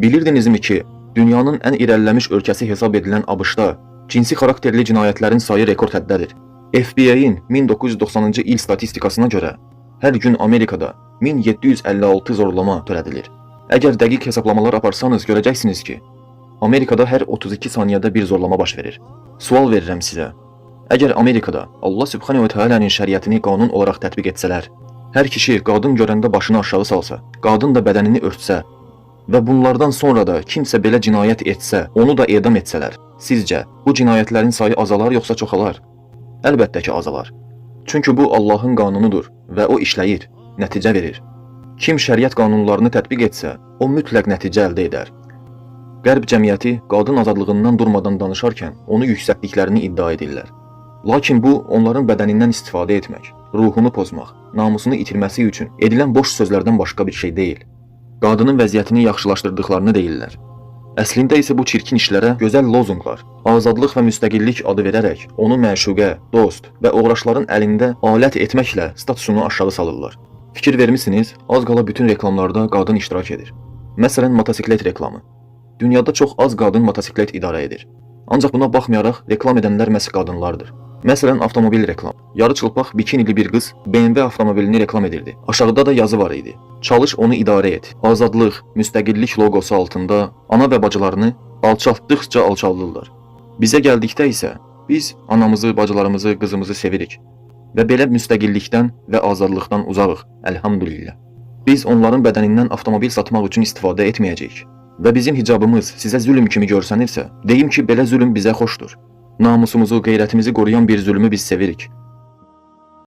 Bilirdinizmi ki, dünyanın ən irəliləmiş ölkəsi hesab edilən ABŞ-da cinsi xarakterli cinayətlərin sayı rekord həddədir. FBI-in 1990-cı il statistikasına görə hər gün Amerikada 1756 zorlama törədilir. Əgər dəqiq hesablamalar aparsanız görəcəksiniz ki, Amerikada hər 32 saniyədə bir zorlama baş verir. Sual verirəm sizə. Əgər Amerikada Allah Subhanahu ve Teala'nın şəriətini qanun olaraq tətbiq etsələr, hər kişi qadın görəndə başını aşağı salsa, qadın da bədənini örtsə və bunlardan sonra da kimsə belə cinayət etsə, onu da edam etsələr, sizcə bu cinayətlərin sayı azalar yoxsa çoxalar? Əlbəttə ki, azalar. Çünki bu Allahın qanunudur və o işləyir, nəticə verir. Kim şəriət qanunlarını tətbiq etsə, o mütləq nəticə əldə edər. Qərb cəmiyyəti qadın azadlığından durmadan danışarkən onu yüksəkliklərini iddia edirlər. Lakin bu, onların bədənindən istifadə etmək, ruhunu pozmaq, namusunu itirməsi üçün edilən boş sözlərdən başqa bir şey deyil. Qadının vəziyyətini yaxşılaşdırdıqlarını deyirlər. Əslində isə bu çirkin işlərə gözəl lozunqlar, azadlıq və müstəqillik adı verərək onu məşuqə, dost və oğraşların əlində alət etməklə statusunu aşağı salırlar. Fikir vermisiniz, az qala bütün reklamlarda qadın iştirak edir. Məsələn, motosiklet reklamı. Dünyada çox az qadın motosiklet idarə edir. Ancaq buna baxmayaraq reklam edənlər məhz qadınlardır. Məsələn, avtomobil reklam. Yarıçılpaq bikinili bir qız BMW avtomobilini reklam edirdi. Aşağıda da yazı var idi. Çalış onu idarə et. Azadlıq, müstəqillik loqosu altında ana və bacılarını alçaltdıqca alçaldırlar. Bizə gəldikdə isə biz anamızı, bacılarımızı, qızımızı sevirik və belə müstəqillikdən və azadlıqdan uzağıq, əlhamdülillah. Biz onların bədənindən avtomobil satmaq üçün istifadə etməyəcəyik və bizim hicabımız sizə zülm kimi görsənirsə, deyim ki, belə zülm bizə xoşdur. Namusumuzu, qeyrətimizi qoruyan bir zülmü biz sevirik.